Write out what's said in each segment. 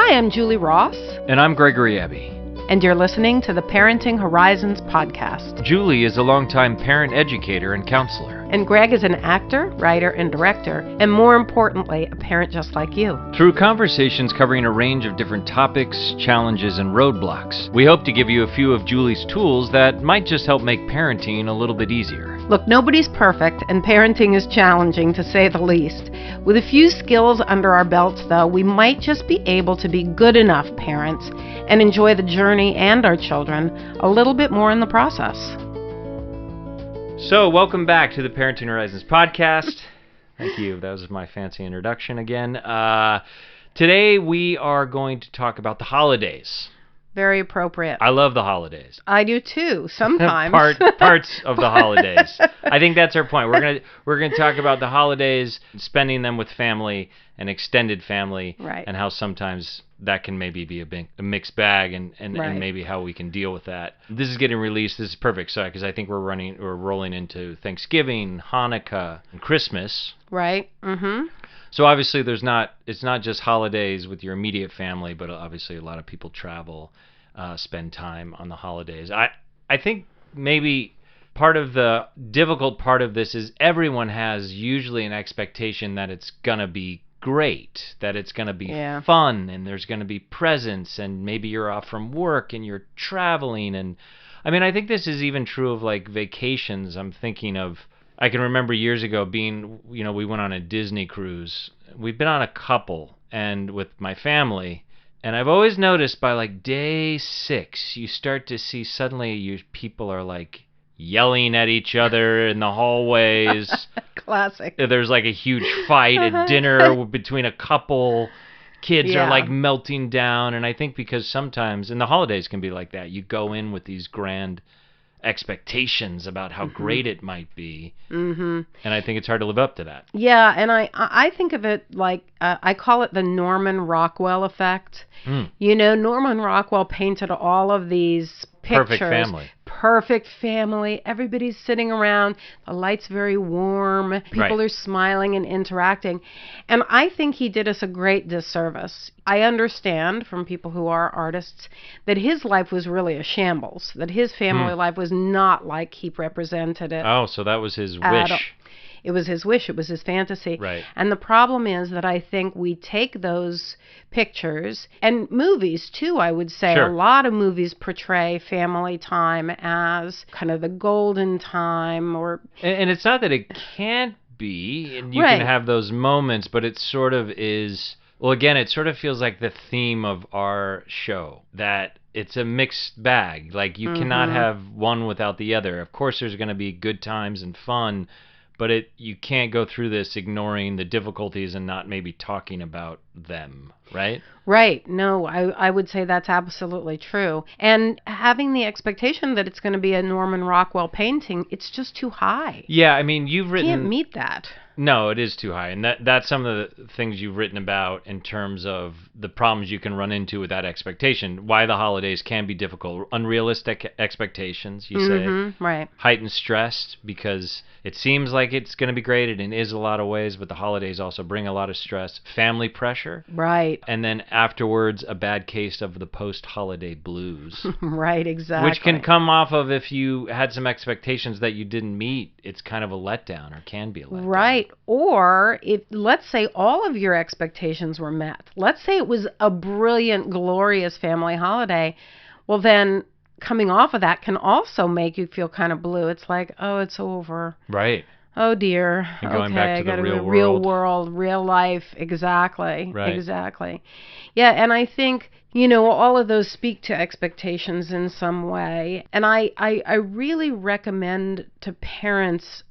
Hi, I'm Julie Ross. And I'm Gregory Abbey. And you're listening to the Parenting Horizons podcast. Julie is a longtime parent educator and counselor. And Greg is an actor, writer, and director, and more importantly, a parent just like you. Through conversations covering a range of different topics, challenges, and roadblocks, we hope to give you a few of Julie's tools that might just help make parenting a little bit easier. Look, nobody's perfect, and parenting is challenging, to say the least. With a few skills under our belts, though, we might just be able to be good enough parents and enjoy the journey and our children a little bit more in the process. So, welcome back to the Parenting Horizons podcast. Thank you. That was my fancy introduction again. Today we are going to talk about the holidays. Very appropriate. I love the holidays. I do too, sometimes. Parts of the holidays. I think that's our point. We're gonna talk about the holidays, spending them with family and extended family, right, and how sometimes that can maybe be a mixed bag, and right, maybe how we can deal with that. This is getting released. This is perfect, so because I think we're rolling into Thanksgiving, Hanukkah, and Christmas. Right. Mm-hmm. So obviously it's not just holidays with your immediate family, but obviously a lot of people travel, spend time on the holidays. I think maybe part of the difficult part of this is everyone has usually an expectation that it's going to be great, that it's going to be fun, and there's going to be presents, and maybe you're off from work and you're traveling. And I mean, I think this is even true of like vacations. I'm thinking of, I can remember years ago we went on a Disney cruise. We've been on a couple, and with my family, and I've always noticed by like day 6, you start to see suddenly people are like yelling at each other in the hallways. Classic. There's like a huge fight at dinner between a couple. Kids are like melting down, and I think because sometimes, and the holidays can be like that, you go in with these grand expectations about how great it might be, and I think it's hard to live up to that. Yeah, and I think of it like I call it the Norman Rockwell effect. You know, Norman Rockwell painted all of these pictures. Perfect family. Everybody's sitting around. The light's very warm. People are smiling and interacting. And I think he did us a great disservice. I understand from people who are artists that his life was really a shambles, that his family life was not like he represented it. Oh, so that was his wish. It was his wish. It was his fantasy. Right. And the problem is that I think we take those pictures, and movies too, I would say. Sure. A lot of movies portray family time as kind of the golden time. And it's not that it can't be, and you can have those moments, but it sort of is, well, again, it sort of feels like the theme of our show, that it's a mixed bag. Like, you cannot have one without the other. Of course, there's going to be good times and fun, but you can't go through this ignoring the difficulties and not maybe talking about them, right? Right. No, I would say that's absolutely true. And having the expectation that it's going to be a Norman Rockwell painting, it's just too high. Yeah, I mean, you've written... You can't meet that. No, it is too high. And that's some of the things you've written about in terms of the problems you can run into with that expectation. Why the holidays can be difficult. Unrealistic expectations, you say. Right. Heightened stress, because it seems like it's going to be great, and it is a lot of ways, but the holidays also bring a lot of stress. Family pressure. Right. And then afterwards, a bad case of the post-holiday blues. Right, exactly. Which can come off of, if you had some expectations that you didn't meet, it's kind of a letdown, or can be a letdown. Right. Or if, let's say, all of your expectations were met. Let's say it was a brilliant, glorious family holiday. Well, then coming off of that can also make you feel kind of blue. It's like, oh, it's over. Right. Oh, dear. And going back to the real world, real life. Exactly. Right. Exactly. Yeah, and I think, you know, all of those speak to expectations in some way. And I really recommend to parents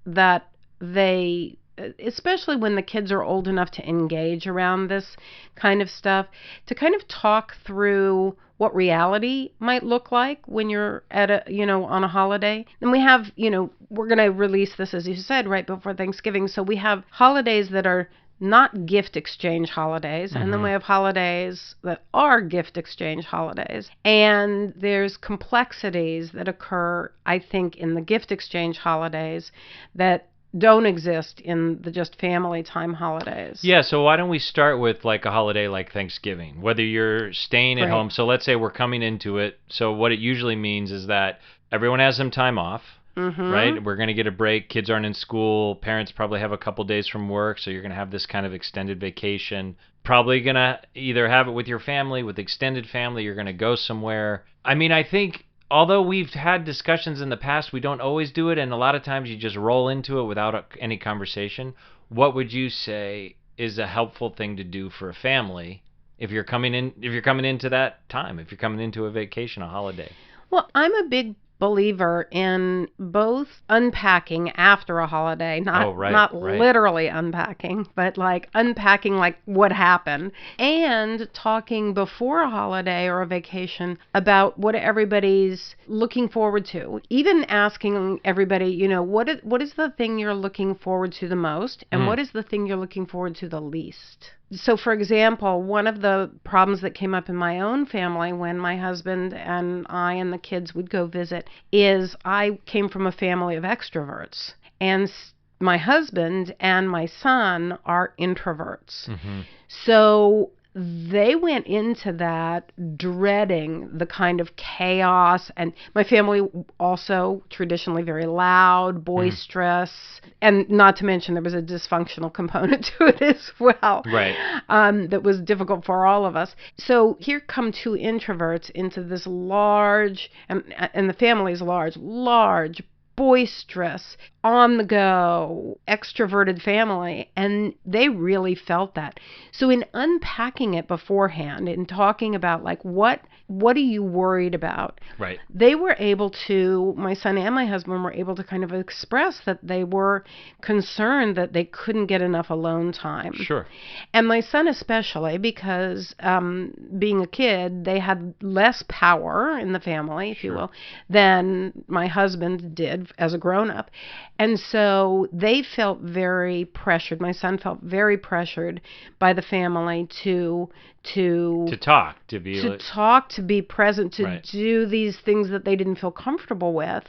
that they, especially when the kids are old enough to engage around this kind of stuff, to kind of talk through what reality might look like when you're at on a holiday. And we have, we're going to release this, as you said, right before Thanksgiving. So we have holidays that are not gift exchange holidays, and then we have holidays that are gift exchange holidays. And there's complexities that occur, I think, in the gift exchange holidays that don't exist in the just family time holidays. Yeah, so why don't we start with like a holiday like Thanksgiving, whether you're staying at Great. home. So let's say we're coming into it. So what it usually means is that everyone has some time off, right? We're going to get a break. Kids aren't in school. Parents probably have a couple days from work, so you're going to have this kind of extended vacation. Probably going to either have it with your family, with extended family, you're going to go somewhere. I mean, I think although we've had discussions in the past, we don't always do it, and a lot of times you just roll into it without any conversation. What would you say is a helpful thing to do for a family if you're coming into that time, if you're coming into a vacation, a holiday? Well, I'm a big believer in both unpacking after a holiday, not literally unpacking, but like unpacking like what happened, and talking before a holiday or a vacation about what everybody's looking forward to. Even asking everybody, what is the thing you're looking forward to the most, and what is the thing you're looking forward to the least? So, for example, one of the problems that came up in my own family when my husband and I and the kids would go visit is I came from a family of extroverts, and my husband and my son are introverts. So they went into that dreading the kind of chaos, and my family also traditionally very loud, boisterous, and not to mention there was a dysfunctional component to it as well. Right. That was difficult for all of us. So here come two introverts into this large, and the family is large, boisterous, on the go, extroverted family, and they really felt that. So in unpacking it beforehand, in talking about like what are you worried about, right, they were able to, my son and my husband were able to kind of express that they were concerned that they couldn't get enough alone time. Sure. And my son especially, because being a kid, they had less power in the family, if you will, than my husband did as a grown-up. And so they felt very pressured. My son felt very pressured by the family to talk, to be present, to do these things that they didn't feel comfortable with,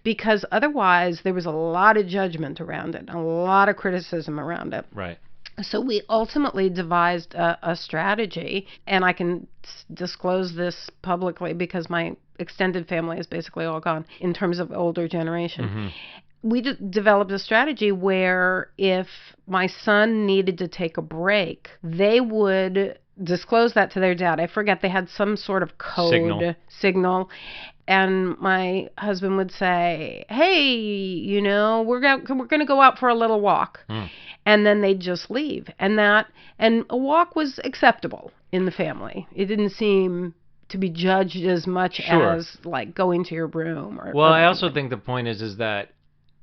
because otherwise there was a lot of judgment around it, a lot of criticism around it. Right. So we ultimately devised a strategy, and I can disclose this publicly because my extended family is basically all gone in terms of older generation. We developed a strategy where if my son needed to take a break, they would disclose that to their dad. I forget, they had some sort of code signal. And my husband would say, hey, we're going to go out for a little walk. And then they'd just leave. And a walk was acceptable in the family. It didn't seem to be judged as much as like going to your room. I also think the point is that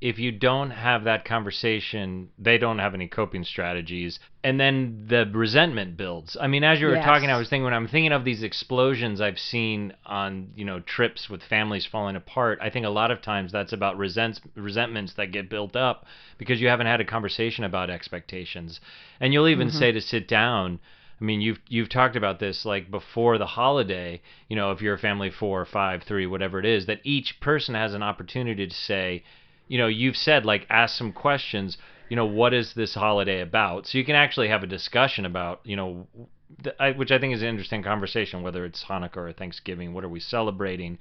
if you don't have that conversation, they don't have any coping strategies, and then the resentment builds. I mean, as you were talking, I was thinking, when I'm thinking of these explosions I've seen on, trips with families falling apart, I think a lot of times that's about resentments that get built up because you haven't had a conversation about expectations. And you'll even say to sit down. I mean, you've talked about this, like before the holiday, if you're a family 4, 5, 3, whatever it is, that each person has an opportunity to say, you've said, like, ask some questions, what is this holiday about? So you can actually have a discussion about, which I think is an interesting conversation, whether it's Hanukkah or Thanksgiving, what are we celebrating?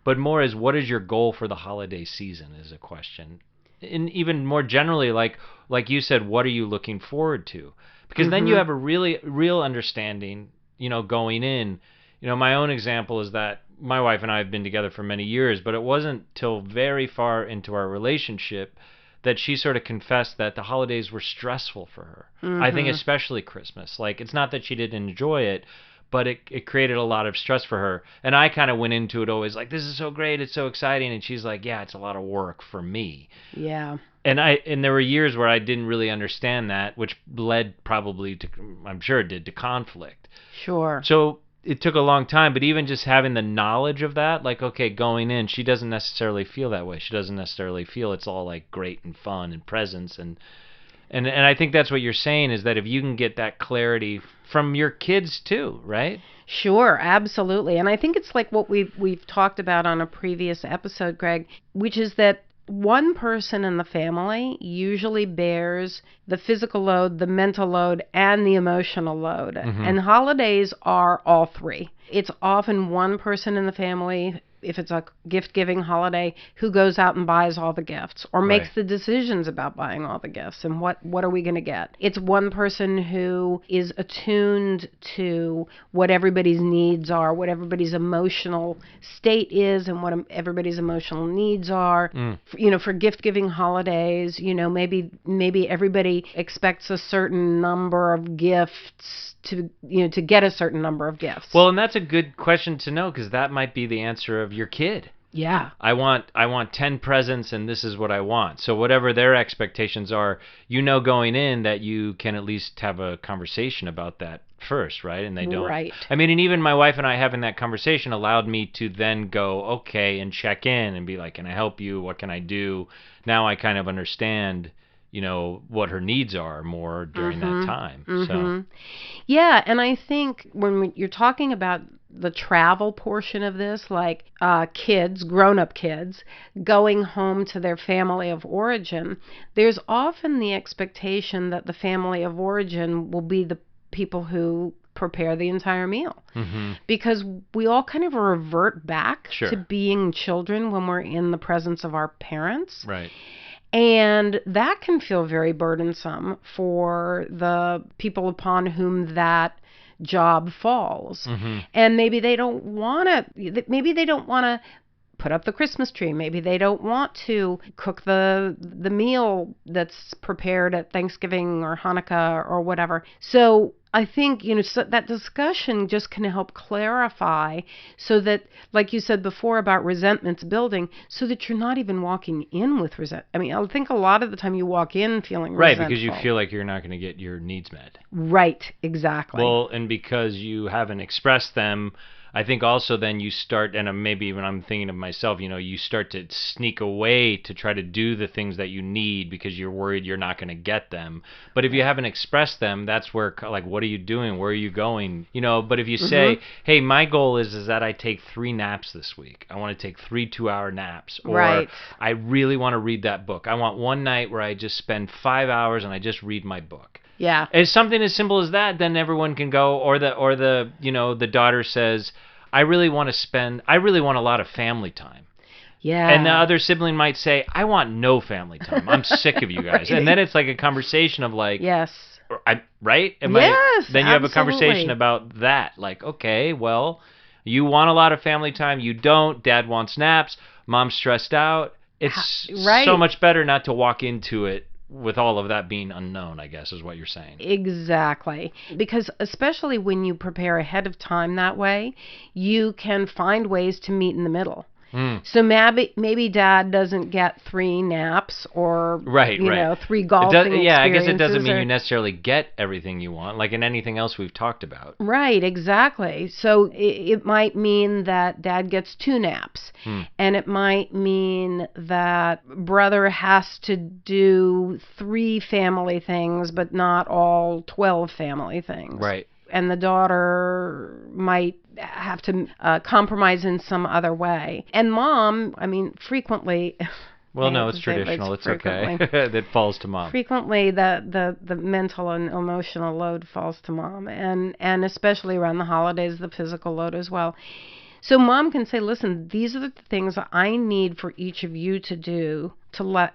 But more is, what is your goal for the holiday season is a question. And even more generally, like you said, what are you looking forward to? Because then you have a really real understanding, going in. My own example is that my wife and I have been together for many years, but it wasn't till very far into our relationship that she sort of confessed that the holidays were stressful for her. I think especially Christmas. Like, it's not that she didn't enjoy it, but it created a lot of stress for her. And I kind of went into it always like, this is so great, it's so exciting. And she's like, yeah, it's a lot of work for me. Yeah. And there were years where I didn't really understand that, which led probably to, I'm sure it did, to conflict. Sure. So it took a long time, but even just having the knowledge of that, like, okay, going in, she doesn't necessarily feel that way. She doesn't necessarily feel it's all like great and fun and presents and I think that's what you're saying, is that if you can get that clarity from your kids too, right? Sure, absolutely. And I think it's like what we've talked about on a previous episode, Greg, which is that one person in the family usually bears the physical load, the mental load, and the emotional load. And holidays are all three. It's often one person in the family, if it's a gift-giving holiday, who goes out and buys all the gifts or makes the decisions about buying all the gifts and what are we going to get. It's one person who is attuned to what everybody's needs are, what everybody's emotional state is, and what everybody's emotional needs are. For gift-giving holidays, maybe everybody expects a certain number of gifts to get a certain number of gifts. Well, and that's a good question to know, because that might be the answer of your kid. Yeah. I want 10 presents and this is what I want. So whatever their expectations are, going in that you can at least have a conversation about that first, right? And they don't. Right. I mean, and even my wife and I having that conversation allowed me to then go, okay, and check in and be like, can I help you? What can I do? Now I kind of understand what her needs are more during that time. So, yeah, and I think when you're talking about the travel portion of this, like kids, grown-up kids, going home to their family of origin, there's often the expectation that the family of origin will be the people who prepare the entire meal. Because we all kind of revert back to being children when we're in the presence of our parents. Right. And that can feel very burdensome for the people upon whom that job falls. And maybe they don't want to put up the Christmas tree. Maybe they don't want to cook the meal that's prepared at Thanksgiving or Hanukkah or whatever. So I think, so that discussion just can help clarify, so that, like you said before about resentments building, so that you're not even walking in with resent. I mean, I think a lot of the time you walk in feeling resentful. Right, because you feel like you're not going to get your needs met. Right, exactly. Well, and because you haven't expressed them, I think also then you start, and maybe when I'm thinking of myself, you start to sneak away to try to do the things that you need because you're worried you're not going to get them. But if you haven't expressed them, that's where, like, what are you doing? Where are you going? But if you say, hey, my goal is that I take 3 naps this week. I want to take 3 2-hour naps. Or I really want to read that book. I want one night where I just spend 5 hours and I just read my book. Yeah. It's something as simple as that, then everyone can go, or the daughter says, I really want a lot of family time. Yeah. And the other sibling might say, I want no family time. I'm sick of you guys. And then it's like a conversation of like, yes. Right? Then you have a conversation about that. Like, okay, well, you want a lot of family time. You don't. Dad wants naps. Mom's stressed out. It's so much better not to walk into it with all of that being unknown, I guess, is what you're saying. Exactly. Because especially when you prepare ahead of time that way, you can find ways to meet in the middle. So maybe Dad doesn't get 3 naps or 3 golfing experiences. Yeah, I guess it doesn't mean you necessarily get everything you want, like in anything else we've talked about. Right, exactly. So it might mean that Dad gets 2 naps, and it might mean that brother has to do 3 family things, but not all 12 family things. Right. And the daughter might have to compromise in some other way. And Mom, I mean, frequently... Well, no, it's traditional. It's okay. That falls to Mom. Frequently, the mental and emotional load falls to Mom. And especially around the holidays, the physical load as well. So Mom can say, listen, these are the things that I need for each of you to do to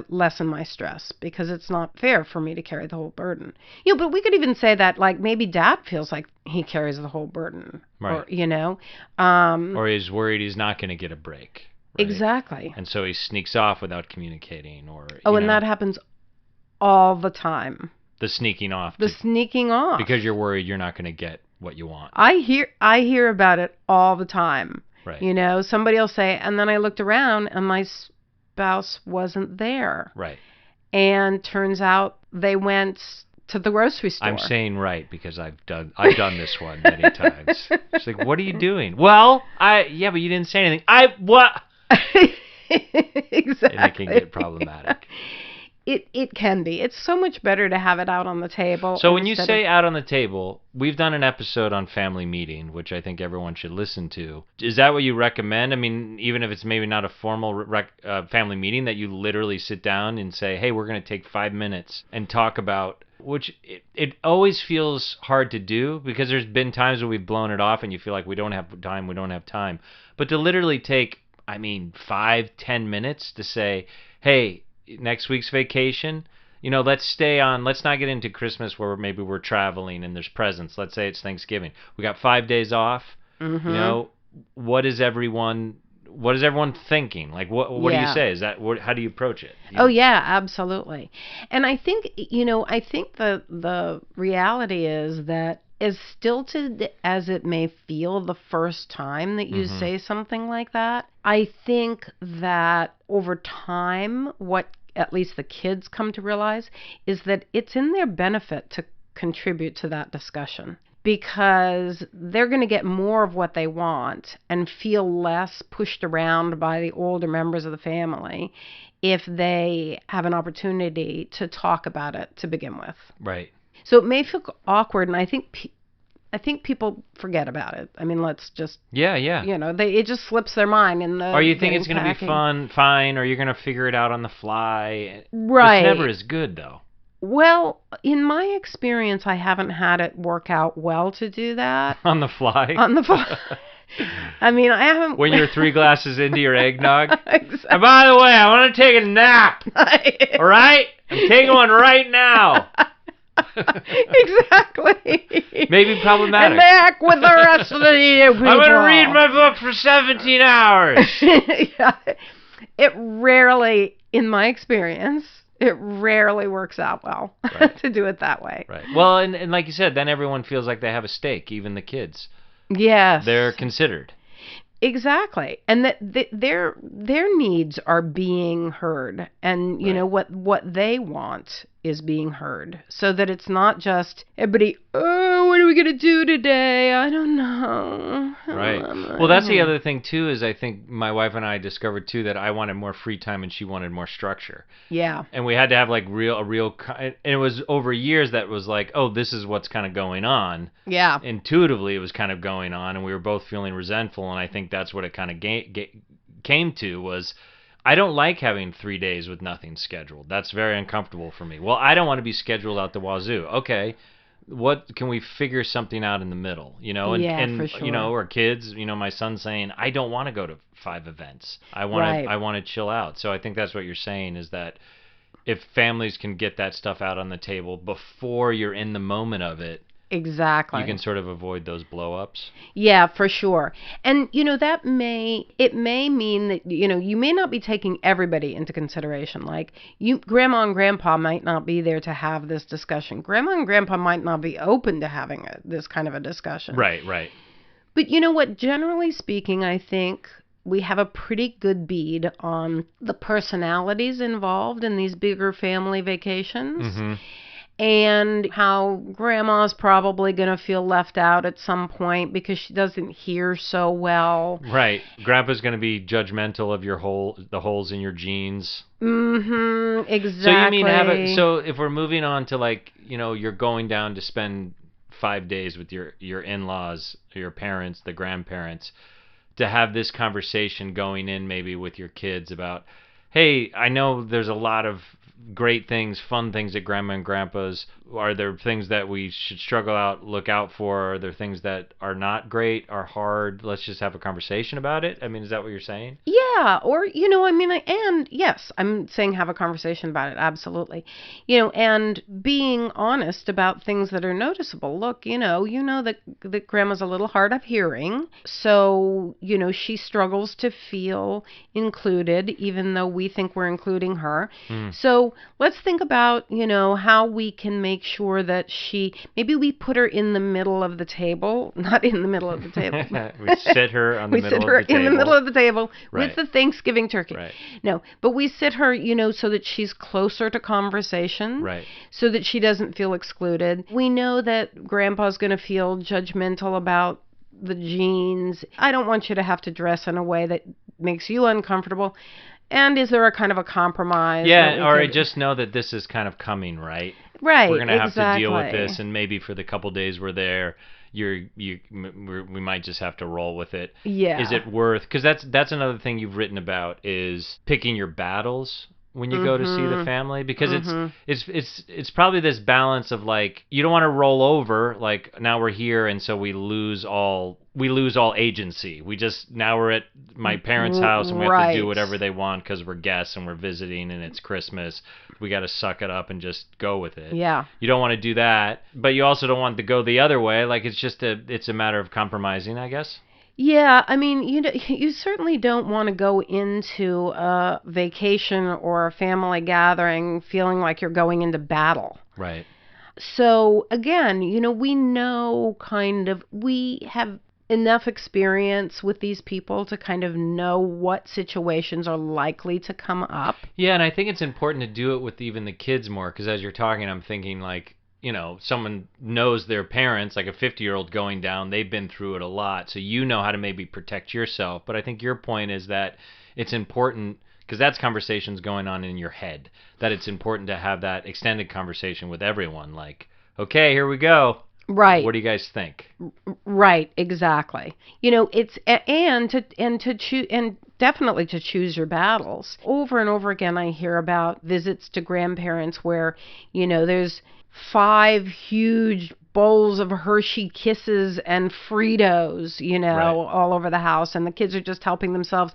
lessen my stress, because it's not fair for me to carry the whole burden. But we could even say that, like, maybe Dad feels like he carries the whole burden. Right. Or, or he's worried he's not going to get a break. Right? Exactly. And so he sneaks off without communicating. And that happens all the time. The sneaking off. Sneaking off. Because you're worried you're not going to get what you want. I hear about it all the time. Right. Somebody will say, and then I looked around and my spouse wasn't there. Right. And turns out they went to the grocery store. I'm saying right because I've done this one many times. She's like, "What are you doing?" Well, but you didn't say anything. What? Exactly. And it can get problematic. It can be. It's so much better to have it out on the table. So when you instead say out on the table, we've done an episode on family meeting, which I think everyone should listen to. Is that what you recommend? I mean, even if it's maybe not a formal family meeting, that you literally sit down and say, hey, we're going to take 5 minutes and talk about, which it always feels hard to do because there's been times when we've blown it off and you feel like we don't have time. But to literally take, 5-10 minutes to say, hey, next week's vacation, let's not get into Christmas where maybe we're traveling and there's presents. Let's say it's Thanksgiving. We got 5 days off. Mm-hmm. What is everyone thinking? Like, what do you say? How do you approach it? Oh, yeah, absolutely. And I think, the reality is that as stilted as it may feel the first time that you say something like that, I think that over time, what at least the kids come to realize is that it's in their benefit to contribute to that discussion, because they're going to get more of what they want and feel less pushed around by the older members of the family if they have an opportunity to talk about it to begin with. Right. So it may feel awkward, and I think people forget about it. I mean, let's just... Yeah. It just slips their mind. Or you think it's going to be fine, or you're going to figure it out on the fly. Right. It's never as good, though. Well, in my experience, I haven't had it work out well to do that. On the fly? On the fly. I mean, I haven't... When you're 3 glasses into your eggnog? Exactly. And by the way, I want to take a nap. All right? I'm taking one right now. Exactly. Maybe problematic. And back with the rest of the people. I'm going to read my book for 17 hours. Yeah. It rarely, in my experience, it rarely works out well to do it that way. Right. Well, and like you said, then everyone feels like they have a stake, even the kids. Yes. They're considered. Exactly. And that their needs are being heard, and what they want is being heard, so that it's not just everybody, oh, what are we going to do today? I don't know. Right. Well, that's the other thing too, is I think my wife and I discovered too that I wanted more free time and she wanted more structure. Yeah. And we had to have like and it was over years that was like, oh, this is what's kind of going on. Yeah. Intuitively, it was kind of going on, and we were both feeling resentful, and I think that's what it kind of came to was, I don't like having 3 days with nothing scheduled. That's very uncomfortable for me. Well, I don't want to be scheduled out the wazoo. Okay, what can we figure something out in the middle? And for sure. Or kids. My son's saying, I don't want to go to 5 events. I want to chill out. So I think that's what you're saying, is that if families can get that stuff out on the table before you're in the moment of it, exactly, you can sort of avoid those blow-ups. Yeah, for sure. And that may mean that you may not be taking everybody into consideration. Like, grandma and grandpa might not be there to have this discussion. Grandma and grandpa might not be open to having this kind of a discussion. Right. But you know what? Generally speaking, I think we have a pretty good bead on the personalities involved in these bigger family vacations. Mm-hmm. And how grandma's probably going to feel left out at some point because she doesn't hear so well. Right. Grandpa's going to be judgmental of the holes in your jeans. Mm-hmm. Exactly. So you mean so if we're moving on to, like, you're going down to spend 5 days with your in-laws, your parents, the grandparents, to have this conversation going in maybe with your kids about, hey, I know there's a lot of great things, fun things at grandma and grandpa's. Are there things that we should look out for? Are there things that are not great, are hard? Let's just have a conversation about it. I mean, is that what you're saying? Yeah. Or, and yes, I'm saying have a conversation about it. Absolutely. And being honest about things that are noticeable. Look, that grandma's a little hard of hearing. So, she struggles to feel included, even though we think we're including her. So let's think about, how we can make sure that maybe we put her in the middle of the table, not in the middle of the table. We sit her on the middle of the table. We sit her in the middle of the table with the Thanksgiving turkey. Right. No, but we sit her, so that she's closer to conversation. Right. So that she doesn't feel excluded. We know that grandpa's going to feel judgmental about the jeans. I don't want you to have to dress in a way that makes you uncomfortable. And is there a kind of a compromise? Yeah, or I just know that this is kind of coming, right? Right, We're gonna have exactly. to deal with this, and maybe for the couple days we're there, we might just have to roll with it. Yeah. Is it worth? Because that's another thing you've written about is picking your battles when you go to see the family, because it's probably this balance of like, you don't want to roll over, like now we're here and so we lose all agency. Now we're at my parents' house and we have to do whatever they want because we're guests and we're visiting and it's Christmas. We got to suck it up and just go with it. Yeah. You don't want to do that, but you also don't want to go the other way. Like it's a matter of compromising, I guess. Yeah, I mean, you certainly don't want to go into a vacation or a family gathering feeling like you're going into battle. Right. So again, we have enough experience with these people to kind of know what situations are likely to come up. Yeah, and I think it's important to do it with even the kids more, because as you're talking, I'm thinking like, someone knows their parents, like a 50-year-old going down, they've been through it a lot, so you know how to maybe protect yourself. But I think your point is that it's important, because that's conversations going on in your head, that it's important to have that extended conversation with everyone, like, okay, here we go. Right. What do you guys think? Right, exactly. It's and definitely to choose your battles. Over and over again I hear about visits to grandparents where, there's 5 huge bowls of Hershey Kisses and Fritos, Right. all over the house, and the kids are just helping themselves.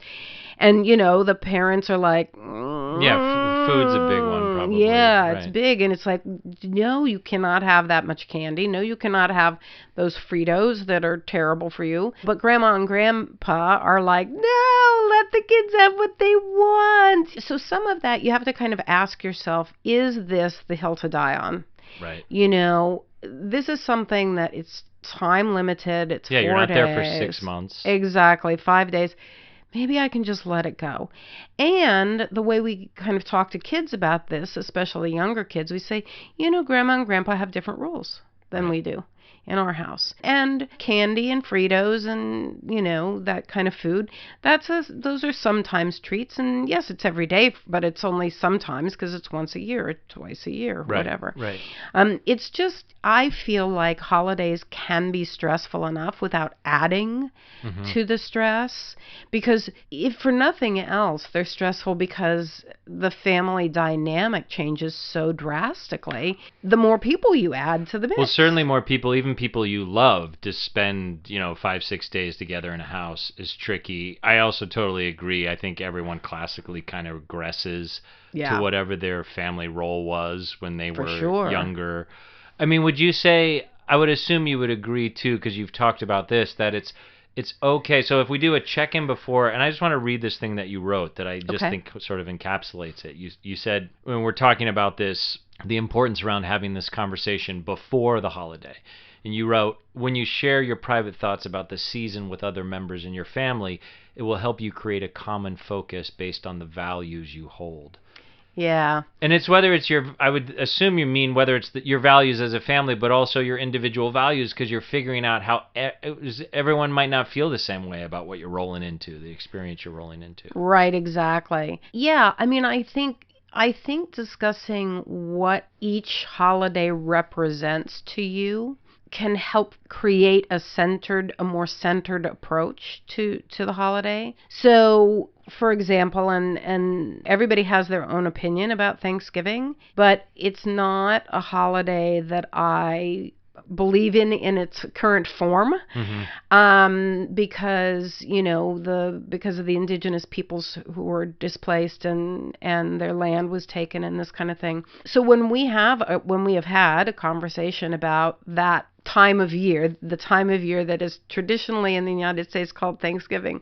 And, the parents are like, yeah, food's a big one, probably. Yeah, right. It's big. And it's like, no, you cannot have that much candy. No, you cannot have those Fritos that are terrible for you. But Grandma and Grandpa are like, no, let the kids have what they want. So some of that you have to kind of ask yourself, is this the hill to die on? Right. This is something that it's time limited. It's 4 days. Yeah, you're not there for 6 months. Exactly, 5 days. Maybe I can just let it go. And the way we kind of talk to kids about this, especially younger kids, we say, Grandma and Grandpa have different rules than we do in our house. And candy and Fritos and, that kind of food, those are sometimes treats. And yes, it's every day, but it's only sometimes because it's once a year or twice a year, Right. whatever. Right. It's just, I feel like holidays can be stressful enough without adding to the stress, because if for nothing else, they're stressful because the family dynamic changes so drastically. The more people you add to the mix. Well, certainly more people, even people you love, to spend 5-6 days together in a house is tricky. I also totally agree. I think everyone classically kind of regresses to whatever their family role was when they were younger. I mean, would you say, I would assume you would agree too, because you've talked about this, that it's okay. So if we do a check-in before, and I just want to read this thing that you wrote that I just think sort of encapsulates it. You said, when we're talking about this, the importance around having this conversation before the holiday. And you wrote, when you share your private thoughts about the season with other members in your family, it will help you create a common focus based on the values you hold. Yeah. And it's whether it's I would assume you mean whether it's your values as a family, but also your individual values, because you're figuring out how everyone might not feel the same way about what you're rolling into, the experience you're rolling into. Right, exactly. Yeah, I mean, I think discussing what each holiday represents to you can help create a more centered approach to the holiday. So, for example, and everybody has their own opinion about Thanksgiving, but it's not a holiday that I believe in its current form, because because of the indigenous peoples who were displaced and their land was taken and this kind of thing. So when we have had a conversation about that time of year, the time of year that is traditionally in the United States called Thanksgiving,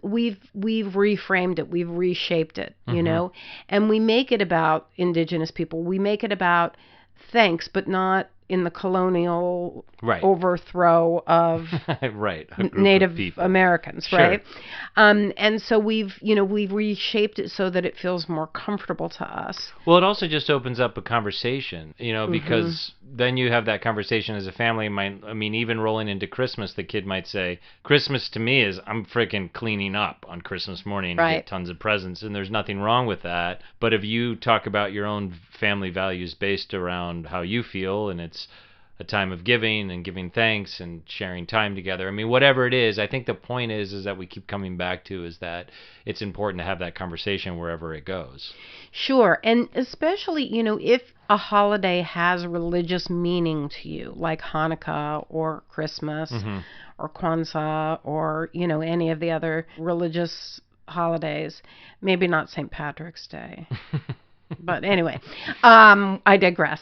we've reframed it, we've reshaped it, and we make it about indigenous people. We make it about thanks, but not in the colonial Right. overthrow of Right. A group Native of people. Americans, Sure. right? And so we've reshaped it so that it feels more comfortable to us. Well, it also just opens up a conversation, because then you have that conversation as a family. Even rolling into Christmas, the kid might say, Christmas to me is I'm freaking cleaning up on Christmas morning to Right. get tons of presents, and there's nothing wrong with that. But if you talk about your own family values based around how you feel, and it's a time of giving and giving thanks and sharing time together. I mean, whatever it is, I think the point is that we keep coming back to is that it's important to have that conversation wherever it goes. Sure, and especially, if a holiday has religious meaning to you, like Hanukkah or Christmas or Kwanzaa or, any of the other religious holidays, maybe not St. Patrick's Day. But anyway, I digress.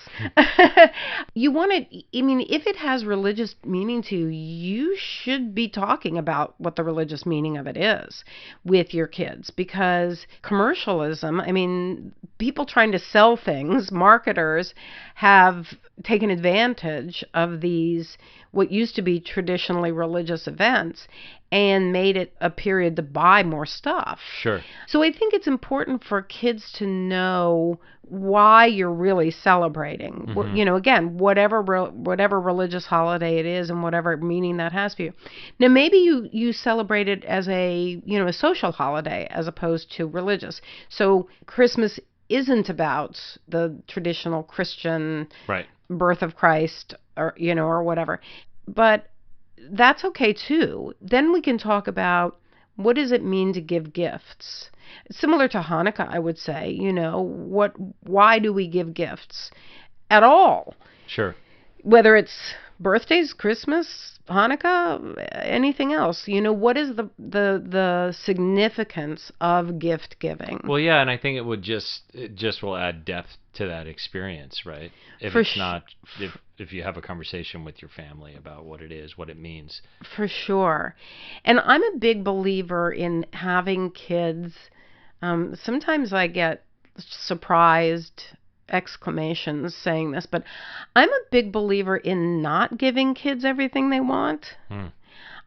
You want to, if it has religious meaning to you, you should be talking about what the religious meaning of it is with your kids, because commercialism, people trying to sell things, marketers have taken advantage of these, what used to be traditionally religious events, and made it a period to buy more stuff. Sure. So I think it's important for kids to know why you're really celebrating. Again, whatever religious holiday it is and whatever meaning that has for you. Now, maybe you celebrate it as a social holiday as opposed to religious. So Christmas isn't about the traditional Christian right. birth of Christ or whatever. But that's okay too. Then we can talk about what does it mean to give gifts. Similar to Hanukkah, I would say, why do we give gifts at all? Sure. Whether it's birthdays, Christmas, Hanukkah, anything else, what is the significance of gift giving? Well, yeah, and I think it just will add depth to that experience, right? If you have a conversation with your family about what it is, what it means. For sure. And I'm a big believer in having kids. Sometimes I get surprised exclamations saying this, but I'm a big believer in not giving kids everything they want.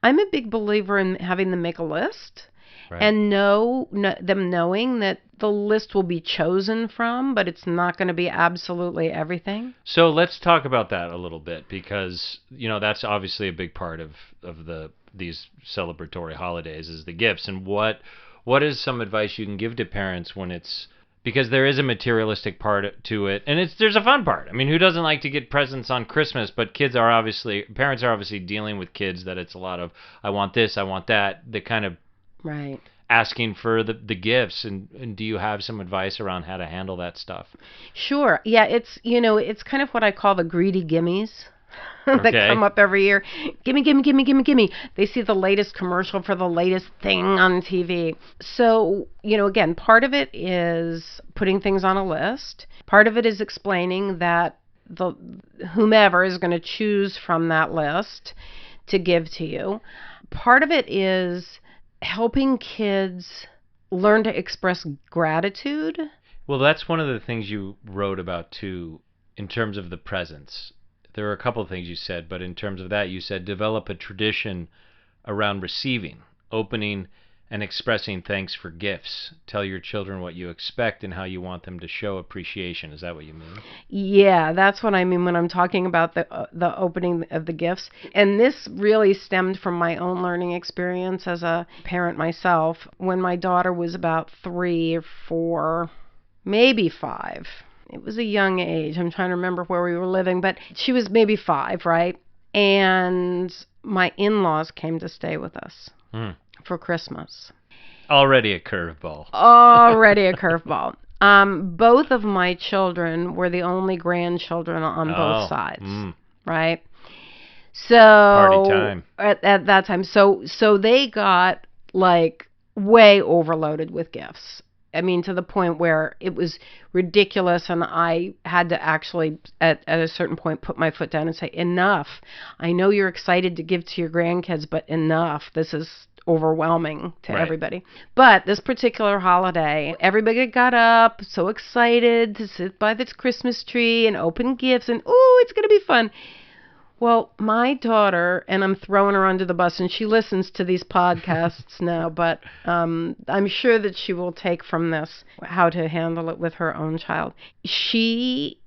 I'm a big believer in having them make a list. Right. And them knowing that the list will be chosen from, but it's not going to be absolutely everything. So let's talk about that a little bit, because that's obviously a big part of these celebratory holidays is the gifts. And what is some advice you can give to parents when it's, because there is a materialistic part to it, and there's a fun part. Who doesn't like to get presents on Christmas? But parents are obviously dealing with kids that it's a lot of I want this, I want that. The kind of right. asking for the gifts, and do you have some advice around how to handle that stuff? Sure. Yeah, it's kind of what I call the greedy gimmies that come up every year. Gimme, gimme, gimme, gimme, gimme. They see the latest commercial for the latest thing on TV. So, again, part of it is putting things on a list. Part of it is explaining that whomever is going to choose from that list to give to you. Part of it is helping kids learn to express gratitude. Well, that's one of the things you wrote about too, in terms of the presents. There were a couple of things you said, but in terms of that, you said develop a tradition around receiving, opening, and expressing thanks for gifts. Tell your children what you expect and how you want them to show appreciation. Is that what you mean? Yeah, that's what I mean when I'm talking about the opening of the gifts. And this really stemmed from my own learning experience as a parent myself. When my daughter was about 3 or 4, maybe 5. It was a young age. I'm trying to remember where we were living, but she was maybe 5, right? And my in-laws came to stay with us for Christmas. Already a curveball. Already a curveball. Both of my children were the only grandchildren on both sides, right? So party time at that time. So they got like way overloaded with gifts. To the point where it was ridiculous, and I had to actually, at a certain point, put my foot down and say, enough. I know you're excited to give to your grandkids, but enough. This is overwhelming to Right. everybody. But this particular holiday, everybody got up, so excited to sit by this Christmas tree and open gifts, and ooh, it's going to be fun. Well, my daughter, and I'm throwing her under the bus, and she listens to these podcasts now, but I'm sure that she will take from this how to handle it with her own child. She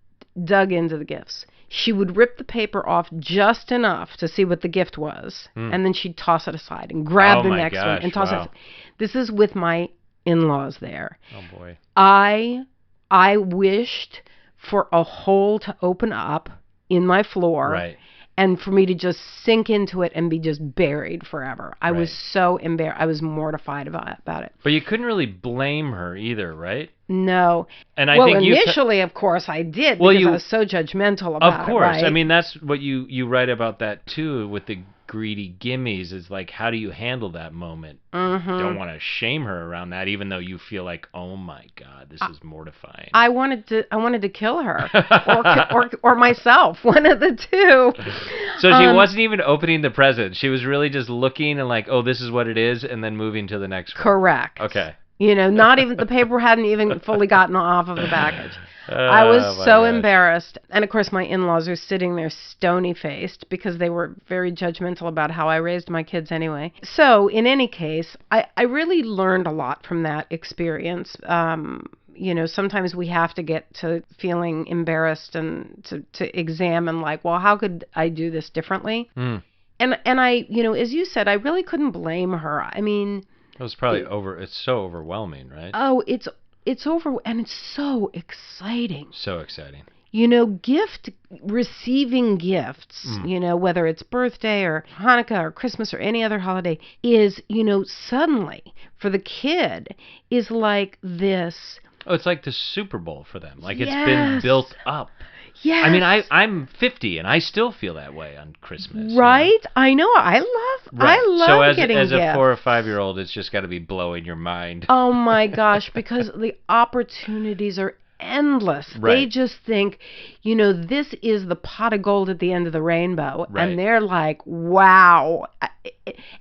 dug into the gifts. She would rip the paper off just enough to see what the gift was, and then she'd toss it aside and grab the next one and toss it. This is with my in-laws there. Oh boy. I wished for a hole to open up in my floor. Right. And for me to just sink into it and be just buried forever. I was so embarrassed. I was mortified about it. But you couldn't really blame her either, right? No. And I well, think initially, of course, I did because I was so judgmental about it. Of course. Right? I mean, that's what you write about that, too, with the greedy gimmies. Is like, how do you handle that moment? Mm-hmm. You don't want to shame her around that, even though you feel like, oh, my God, this is mortifying. I wanted to kill her or myself, one of the two. So she wasn't even opening the present. She was really just looking and like, oh, this is what it is, and then moving to the next one. Correct. Okay. Not even the paper hadn't even fully gotten off of the package. I was so embarrassed. And of course, my in-laws are sitting there stony-faced because they were very judgmental about how I raised my kids anyway. So in any case, I really learned a lot from that experience. Sometimes we have to get to feeling embarrassed and to examine like, well, how could I do this differently? And I, as you said, I really couldn't blame her. I mean, it was probably it's so overwhelming, right? Oh, it's over, and it's so exciting. So exciting. Receiving gifts, whether it's birthday or Hanukkah or Christmas or any other holiday, is, suddenly for the kid is like this. Oh, it's like the Super Bowl for them. Like it's been built up. Yes. I mean, I'm 50 and I still feel that way on Christmas. Right? I know. I love getting gifts. So as a 4 or 5-year-old, it's just got to be blowing your mind. Oh my gosh, because the opportunities are endless. Right. They just think, this is the pot of gold at the end of the rainbow. Right. And they're like, wow,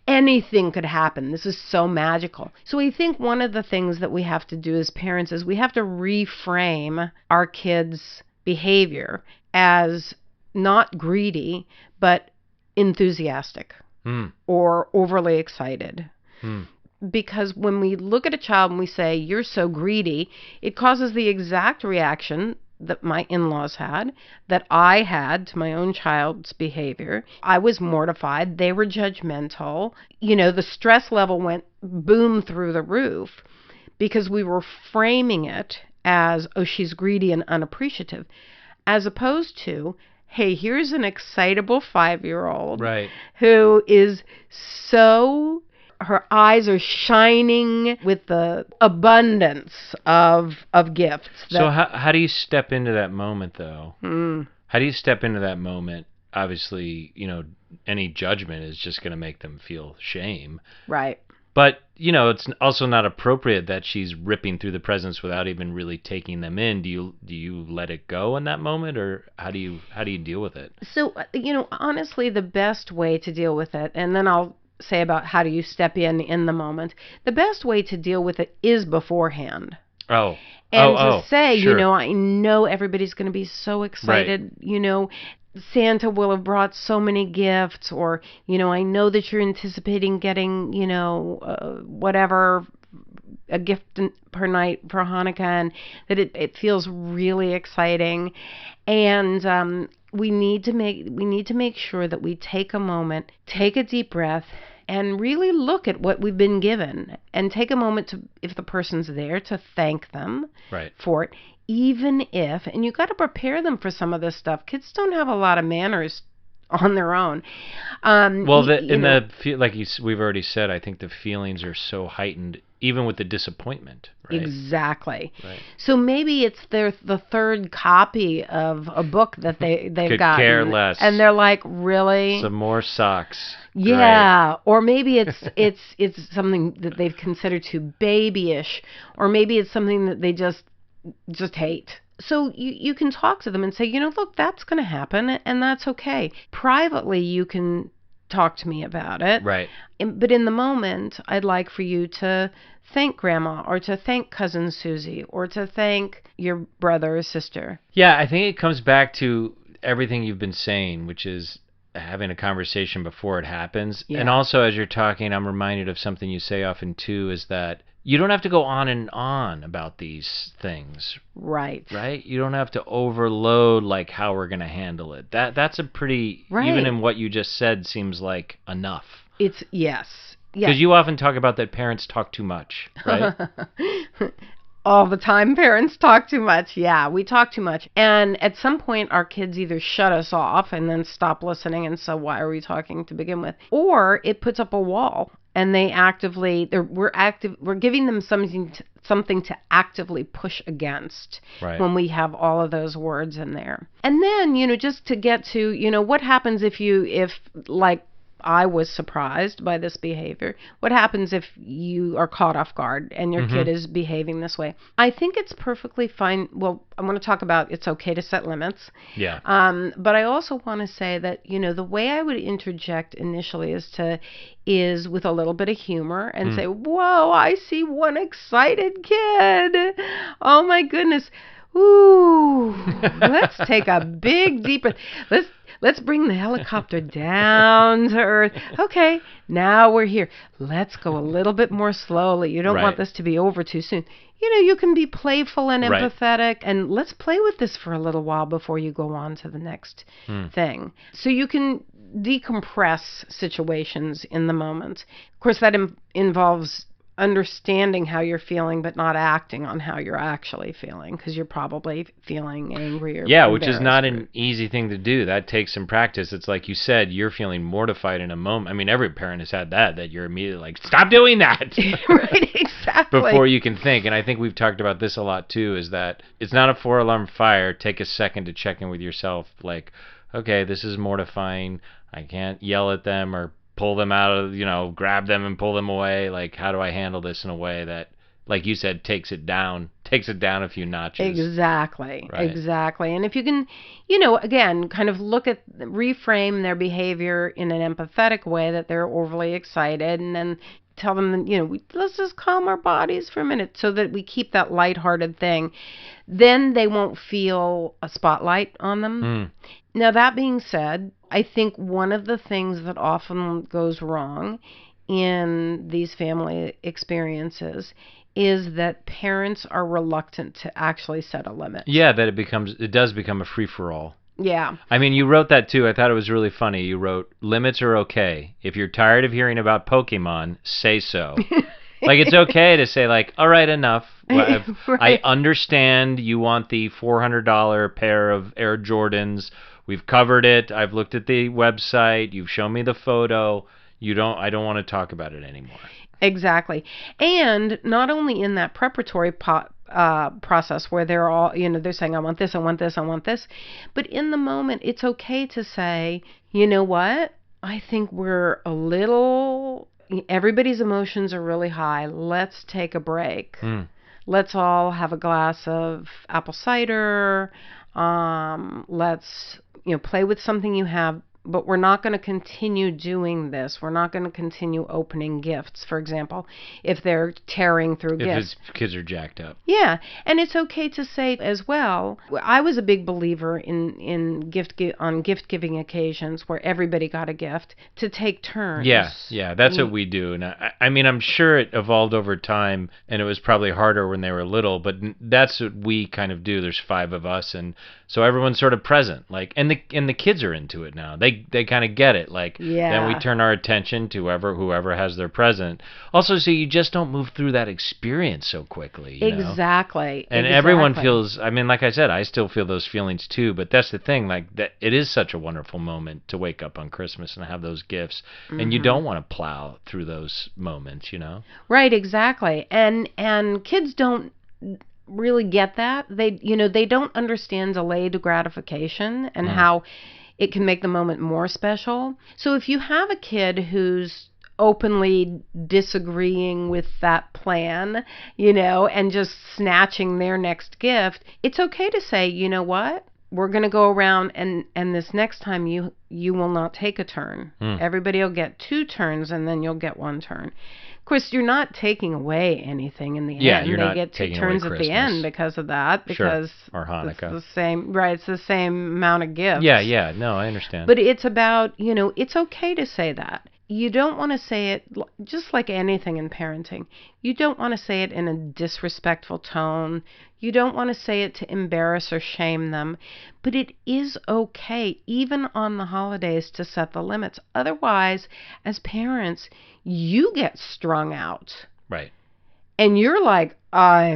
anything could happen. This is so magical. So I think one of the things that we have to do as parents is we have to reframe our kids' behavior as not greedy, but enthusiastic or overly excited. Because when we look at a child and we say, you're so greedy, it causes the exact reaction that my in-laws had, that I had to my own child's behavior. I was mortified. They were judgmental. The stress level went boom through the roof because we were framing it as, oh, she's greedy and unappreciative, as opposed to, hey, here's an excitable 5-year-old who is so, her eyes are shining with the abundance of gifts. So how do you step into that moment, though? How do you step into that moment? Obviously, any judgment is just going to make them feel shame. Right. But, it's also not appropriate that she's ripping through the presents without even really taking them in. Do you let it go in that moment, or how do you deal with it? So, honestly, the best way to deal with it, and then I'll say about how do you step in the moment. The best way to deal with it is beforehand. Oh. And to say, sure. I know everybody's going to be so excited, Right. Santa will have brought so many gifts, or, I know that you're anticipating getting, whatever, a gift per night for Hanukkah, and that it feels really exciting. And we need to make sure that we take a moment, take a deep breath, and really look at what we've been given, and take a moment to, if the person's there, to thank them for it. Even if, and you got to prepare them for some of this stuff. Kids don't have a lot of manners on their own. We've already said, I think the feelings are so heightened, even with the disappointment. Right? Exactly. Right. So maybe it's the third copy of a book that they've Could gotten. care less. And they're like, really? Some more socks. Yeah. Great. Or maybe it's something that they've considered too babyish, or maybe it's something that they just hate. So you can talk to them and say, look, that's going to happen, and that's okay. Privately, you can talk to me about it. Right. But in the moment, I'd like for you to thank Grandma, or to thank Cousin Susie, or to thank your brother or sister. Yeah, I think it comes back to everything you've been saying, which is having a conversation before it happens. Yeah. And also, as you're talking, I'm reminded of something you say often too, is that you don't have to go on and on about these things. Right. Right? You don't have to overload like how we're going to handle it. That's a pretty, Right. even in what you just said, seems like enough. It's, yes. Because you often talk about that parents talk too much, right? All the time, parents talk too much. Yeah, we talk too much. And at some point, our kids either shut us off and then stop listening, and so why are we talking to begin with? Or it puts up a wall, and they we're giving them something to actively push against, right, when we have all of those words in there. And then, just to get to, what happens if like I was surprised by this behavior. What happens if you are caught off guard and your kid is behaving this way? I think it's perfectly fine. Well, I want to talk about it's okay to set limits. Yeah. But I also want to say that, the way I would interject initially is with a little bit of humor and say, whoa, I see one excited kid. Oh my goodness. Ooh, let's take a big, deep breath. Let's bring the helicopter down to earth. Okay, now we're here. Let's go a little bit more slowly. You don't want this to be over too soon. You can be playful and empathetic, and let's play with this for a little while before you go on to the next thing. So you can decompress situations in the moment. Of course, that involves understanding how you're feeling, but not acting on how you're actually feeling, because you're probably feeling angry or which is not an easy thing to do. That takes some practice. It's like you said, you're feeling mortified in a moment. I mean, every parent has had that you're immediately like, stop doing that. Right, exactly. Before you can think. And I think we've talked about this a lot too, is that it's not a 4-alarm fire. Take a second to check in with yourself, like, okay, this is mortifying. I can't yell at them or pull them out of, grab them and pull them away. Like, how do I handle this in a way that, like you said, takes it down a few notches? Exactly. Right. Exactly. And if you can, again, kind of reframe their behavior in an empathetic way, that they're overly excited, and then tell them, let's just calm our bodies for a minute so that we keep that lighthearted thing, then they won't feel a spotlight on them. Now, that being said, I think one of the things that often goes wrong in these family experiences is that parents are reluctant to actually set a limit. Yeah, that it does become a free-for-all. Yeah. I mean, you wrote that too. I thought it was really funny. You wrote, limits are okay. If you're tired of hearing about Pokemon, say so. Like, it's okay to say, like, all right, enough. Well, I understand you want the $400 pair of Air Jordans. We've covered it. I've looked at the website. You've shown me the photo. I don't want to talk about it anymore. Exactly. And not only in that preparatory process where they're all, they're saying, I want this, I want this, I want this. But in the moment, it's okay to say, you know what? I think everybody's emotions are really high. Let's take a break. Let's all have a glass of apple cider. Let's, play with something you have, but we're not going to continue doing this. We're not going to continue opening gifts, for example, if they're tearing through gifts. If his kids are jacked up. Yeah, and it's okay to say as well, I was a big believer in gift-giving occasions where everybody got a gift, to take turns. Yeah, that's what we do. And I mean, I'm sure it evolved over time, and it was probably harder when they were little, but that's what we kind of do. There's 5 of us, and so everyone's sort of present, like, and the kids are into it now. They kind of get it, like, then we turn our attention to whoever has their present. Also, so you just don't move through that experience so quickly. Exactly. And everyone feels, I mean, like I said, I still feel those feelings too, but that's the thing, like, that it is such a wonderful moment to wake up on Christmas and have those gifts, and you don't want to plow through those moments, Right, exactly. And kids don't really get that. They don't understand delayed gratification and how it can make the moment more special. So if you have a kid who's openly disagreeing with that plan, and just snatching their next gift, it's okay to say, you know what? we're going to go around, and this next time you will not take a turn. Everybody will get 2 turns, and then you'll get 1 turn. Of course, you're not taking away anything in the end. You're they not get 2 taking turns away at the end because of that. Because or Hanukkah. it's the same, right? It's the same amount of gifts. Yeah. No, I understand. But it's about, it's okay to say that. You don't want to say it, just like anything in parenting, you don't want to say it in a disrespectful tone. You don't want to say it to embarrass or shame them. But it is okay, even on the holidays, to set the limits. Otherwise, as parents, you get strung out. Right. And you're like, by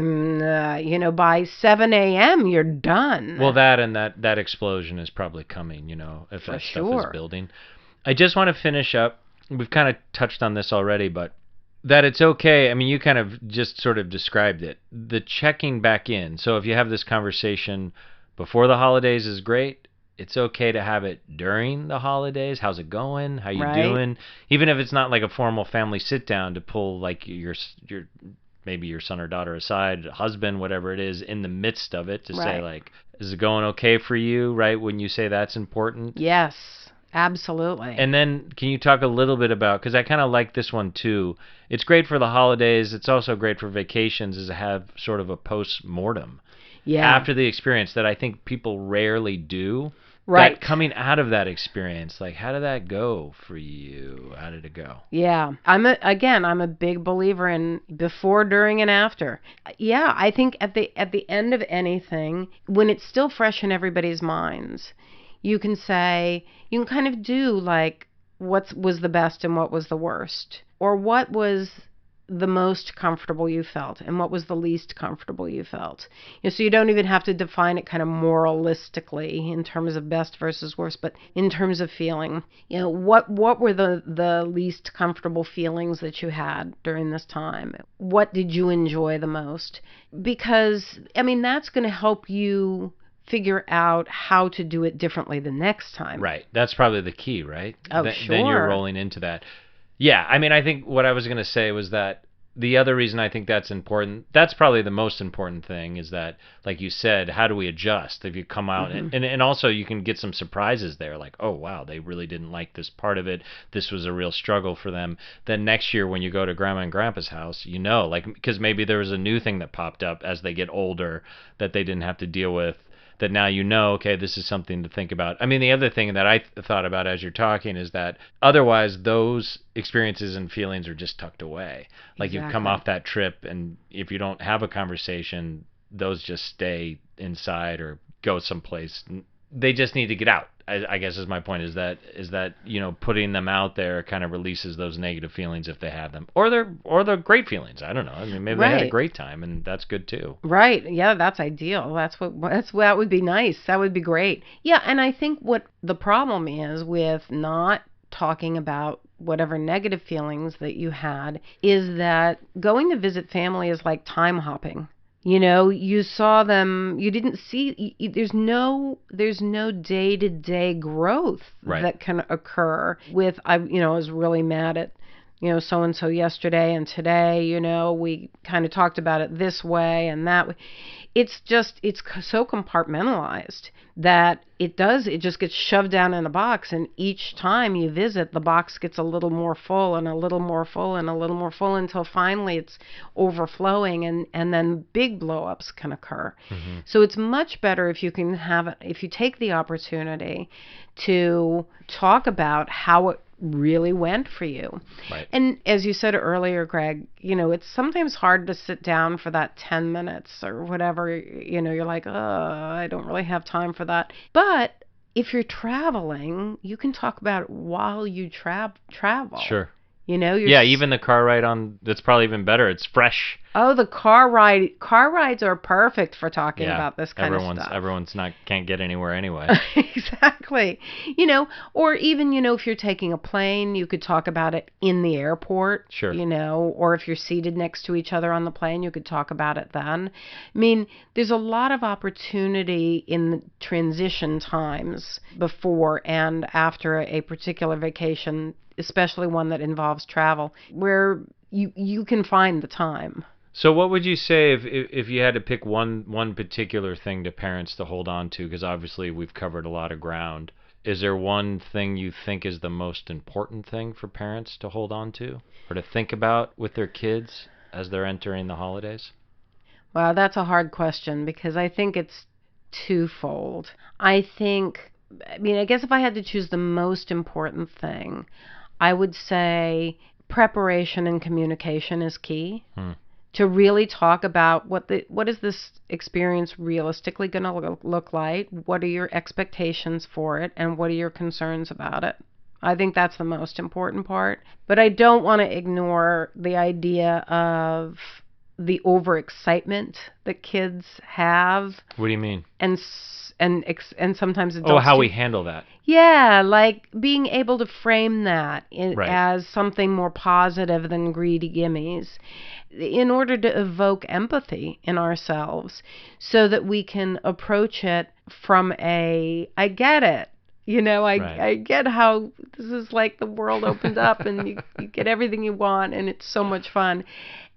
7 a.m., you're done. Well, that explosion is probably coming, if that stuff is building. I just want to finish up. We've kind of touched on this already, but that it's okay. I mean, you kind of just sort of described it. The checking back in. So if you have this conversation before the holidays is great. It's okay to have it during the holidays. How's it going? How you doing? Even if it's not like a formal family sit down, to pull like your maybe your son or daughter aside, husband, whatever it is, in the midst of it to say like, is it going okay for you? Right? When you say that's important. Yes. Absolutely. And then can you talk a little bit about, because I kind of like this one too, it's great for the holidays, it's also great for vacations, is to have sort of a post-mortem after the experience that I think people rarely do. Right. That coming out of that experience, like, how did that go for you? How did it go? Yeah. I'm a big believer in before, during, and after. Yeah, I think at the end of anything, when it's still fresh in everybody's minds, you can kind of do like what was the best and what was the worst, or what was the most comfortable you felt and what was the least comfortable you felt. So you don't even have to define it kind of moralistically in terms of best versus worst, but in terms of feeling. What were the least comfortable feelings that you had during this time? What did you enjoy the most? Because that's going to help you figure out how to do it differently the next time. Right. That's probably the key, right? Sure. Then you're rolling into that. Yeah. I think what I was going to say was that the other reason I think that's important, that's probably the most important thing, is that, like you said, how do we adjust if you come out? And also you can get some surprises there, like, oh, wow, they really didn't like this part of it. This was a real struggle for them. Then next year when you go to Grandma and Grandpa's house, because maybe there was a new thing that popped up as they get older that they didn't have to deal with, that now okay, this is something to think about. The other thing that I thought about as you're talking is that otherwise those experiences and feelings are just tucked away. Like You've come off that trip, and if you don't have a conversation, those just stay inside or go someplace. They just need to get out. I guess is my point, is that putting them out there kind of releases those negative feelings if they have them, or they're great feelings. I don't know. Maybe they had a great time, and that's good too. Right. Yeah, that's ideal. That would be nice. That would be great. Yeah, and I think what the problem is with not talking about whatever negative feelings that you had is that going to visit family is like time hopping. You saw them, you didn't see, there's no day-to-day growth that can occur with, I was really mad at, so-and-so yesterday, and today, we kind of talked about it this way and that way. It's so compartmentalized that it just gets shoved down in a box, and each time you visit, the box gets a little more full and a little more full and a little more full until finally it's overflowing, and then big blow-ups can occur. So it's much better if you take the opportunity to talk about how it really went for you. Right. And as you said earlier, Greg, it's sometimes hard to sit down for that 10 minutes or whatever. You're like, I don't really have time for that. But if you're traveling, you can talk about it while you travel. Sure. You're even the car ride that's probably even better. It's fresh. Oh, the car rides are perfect for talking about this kind of stuff. Everyone's can't get anywhere anyway. Exactly. Or even, if you're taking a plane, you could talk about it in the airport. Sure. Or if you're seated next to each other on the plane, you could talk about it then. There's a lot of opportunity in the transition times before and after a particular vacation, especially one that involves travel, where you can find the time. So what would you say if you had to pick one particular thing to parents to hold on to? Because obviously we've covered a lot of ground. Is there one thing you think is the most important thing for parents to hold on to or to think about with their kids as they're entering the holidays? Well, that's a hard question because I think it's twofold. I guess if I had to choose the most important thing, I would say preparation and communication is key. To really talk about what is this experience realistically going to look like? What are your expectations for it, and what are your concerns about it? I think that's the most important part. But I don't want to ignore the idea of the overexcitement that kids have, What do you mean? and sometimes Oh, adults how too. we handle that. Yeah, like being able to frame that Right. as something more positive than greedy gimmies in order to evoke empathy in ourselves so that we can approach it from I get it. Right. I get how this is like the world opened up and you get everything you want and it's so much fun.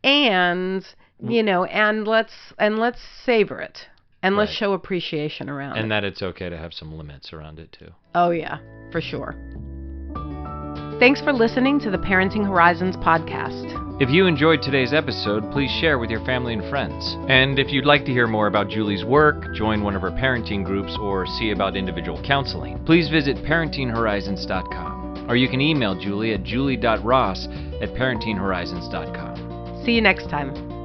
And, and let's savor it. And let's Right. show appreciation around it. And that it's okay to have some limits around it too. Oh, yeah, for sure. Thanks for listening to the Parenting Horizons podcast. If you enjoyed today's episode, please share with your family and friends. And if you'd like to hear more about Julie's work, join one of her parenting groups, or see about individual counseling, please visit parentinghorizons.com. Or you can email Julie at julie.ross@parentinghorizons.com. See you next time.